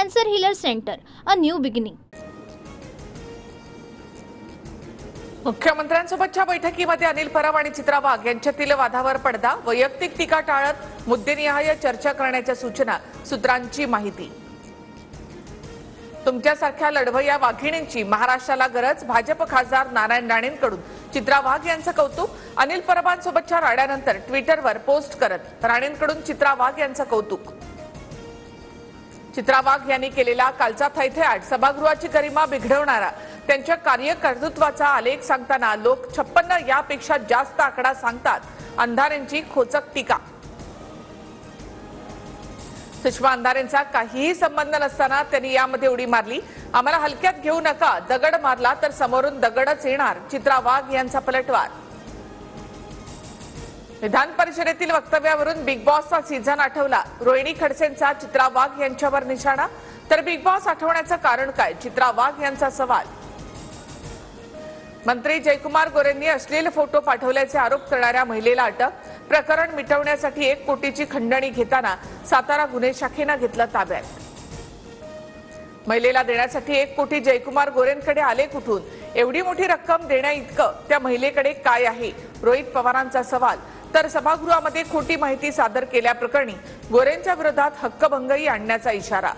Cancer healer centre, a new beginning. मुख्यमंत्र्यांसोबतच्या बैठकीमध्ये अनिल परब आणि चित्रा वाघ यांच्यातील वादावर पडदा. वैयक्तिक टीका टाळत मुद्देनिहाय चर्चा करण्याच्या सूचना. सूत्रांची माहिती. तुमच्यासारख्या लढवय्या वाघिणींची महाराष्ट्राला गरज. भाजप खासदार नारायण राणेंकडून चित्रा वाघ यांचं कौतुक. अनिल परबांसोबतच्या राड्यानंतर ट्विटरवर पोस्ट करत राणेंकडून चित्रा वाघ यांचं कौतुक. चित्रा वाघ यांनी केलेला कालचा थैथयाट सभागृहाची गरिमा बिघडवणारा. त्यांच्या कार्यकर्तृत्वाचा आलेख सांगताना लोक 56 यापेक्षा जास्त आकडा सांगतात. अंधारेंची खोचक टीका. सुषमा अंधारेंचा काहीही संबंध नसताना त्यांनी यामध्ये उडी मारली. आम्हाला हलक्यात घेऊ नका, दगड मारला तर समोरून दगडच येणार. चित्रा वाघ यांचा पलटवार. विधान परिषदेतील वक्तव्यावरून बिग बॉसचा सीझन आठवला. रोहिणी खडसेंचा चित्रा वाघ यांच्यावर निशाणा. तर बिग बॉस आठवण्याचं कारण काय? चित्रा वाघ यांचा सवाल. मंत्री जयकुमार गोरेंनी अश्लील फोटो पाठवल्याचे आरोप करणाऱ्या महिलेला अटक. प्रकरण मिटवण्यासाठी 1 कोटीची खंडणी घेताना सातारा गुन्हे शाखेनं घेतलं ताब्यात. महिलेला देण्यासाठी 1 कोटी जयकुमार गोरेंकडे आले कुठून? एवढी मोठी रक्कम देण्या इतकं त्या महिलेकडे काय आहे? रोहित पवारांचा सवाल. तर सभागृहामध्ये खोटी माहिती सादर केल्याप्रकरणी गोरेंच्या विरोधात हक्कभंगही आणण्याचा इशारा.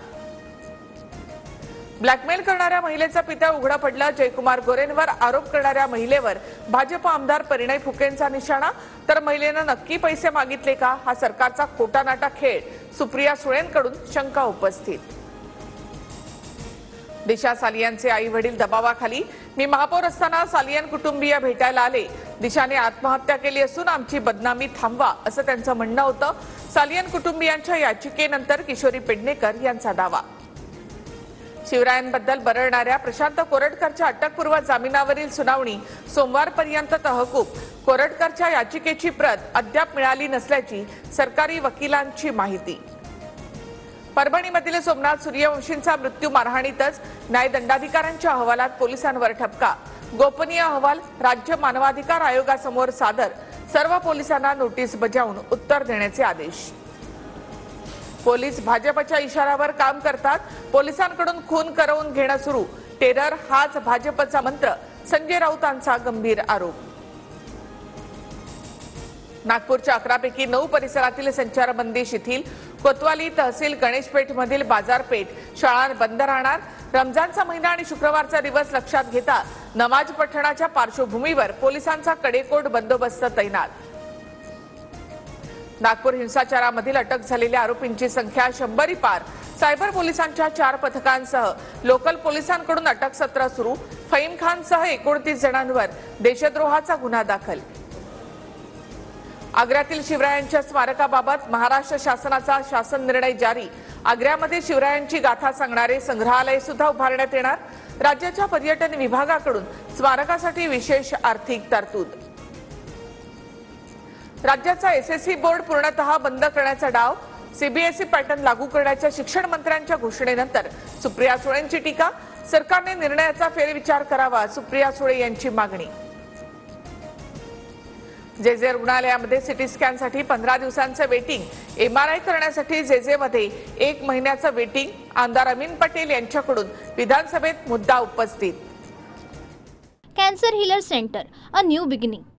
ब्लॅकमेल करणाऱ्या महिलेचा पितळ उघडा पडला. जयकुमार गोरेंवर आरोप करणाऱ्या महिलेवर भाजप आमदार परिणय फुकेंचा निशाणा. तर महिलेनं नक्की पैसे मागितले का? हा सरकारचा खोटानाटा खेळ. सुप्रिया सुळेंकडून शंका उपस्थित. दिशा सालियनचे आई वडील दबावाखाली. मी महापौर असताना सालियन कुटुंबीय भेटायला आले. दिशाने आत्महत्या केली असून आमची बदनामी थांबवा, असं त्यांचं म्हणणं होतं. सालियन कुटुंबियांच्या याचिकेनंतर किशोरी पेडणेकर यांचा दावा. शिवरायांबद्दल बरळणाऱ्या प्रशांत कोरटकरच्या अटकपूर्व जामिनावरील सुनावणी सोमवारपर्यंत तहकूब. कोरटकरच्या याचिकेची प्रत अद्याप मिळाली नसल्याची सरकारी वकिलांची माहिती. परभणीमधील सोमनाथ सूर्यवंशींचा मृत्यू मारहाणीतच. न्यायदंडाधिकाऱ्यांच्या अहवालात पोलिसांवर ठपका. गोपनीय अहवाल राज्य मानवाधिकार आयोगासमोर सादर. सर्व पोलिसांना नोटीस बजावून उत्तर देण्याचे आदेश. पोलीस भाजपच्या इशाऱ्यावर काम करतात. पोलिसांकडून खून करवून घेणं सुरू. टेरर हाच भाजपचा मंत्र. संजय राऊतांचा गंभीर आरोप. नागपूरच्या 11 पैकी 9 परिसरातील संचारबंदी शिथिल. कोतवाली तहसील गणेशपेठ मधील बाजारपेठ शाळा बंद राहणार. रमजानचा महिना आणि शुक्रवारचा दिवस लक्षात घेता नमाज पठणाच्या पार्श्वभूमीवर पोलिसांचा कडेकोट बंदोबस्त तैनात. नागपूर हिंसाचारामधील अटक झालेल्या आरोपींची संख्या 100 पार. सायबर पोलिसांच्या 4 पथकांसह लोकल पोलिसांकडून अटक सत्र सुरू. फहीम खानसह 29 जणांवर देशद्रोहाचा गुन्हा दाखल. आग्र्यातील शिवरायांच्या स्मारकाबाबत महाराष्ट्र शासनाचा शासन निर्णय जारी. आग्र्यामध्ये शिवरायांची गाथा सांगणारे संग्रहालय सुद्धा उभारण्यात येणार. राज्याच्या पर्यटन विभागाकडून स्मारकासाठी विशेष आर्थिक तरतूद. राज्याचा एसएससी बोर्ड पूर्णतः बंद करण्याचा डाव. सीबीएसई पॅटर्न लागू करण्याच्या शिक्षण मंत्र्यांच्या घोषणेनंतर सुप्रिया सुळेंची टीका. सरकारने निर्णयाचा फेरविचार करावा, सुप्रिया सुळे यांची मागणी. जेजे रुग्णालयामध्ये सिटी स्कॅनसाठी 15 दिवसांचं वेटिंग. एमआरआय करण्यासाठी जेजेमध्ये 1 महिन्याचं वेटिंग. आमदार अमीन पटेल यांच्याकडून विधानसभेत मुद्दा उपस्थित. Cancer healer centre, a new beginning.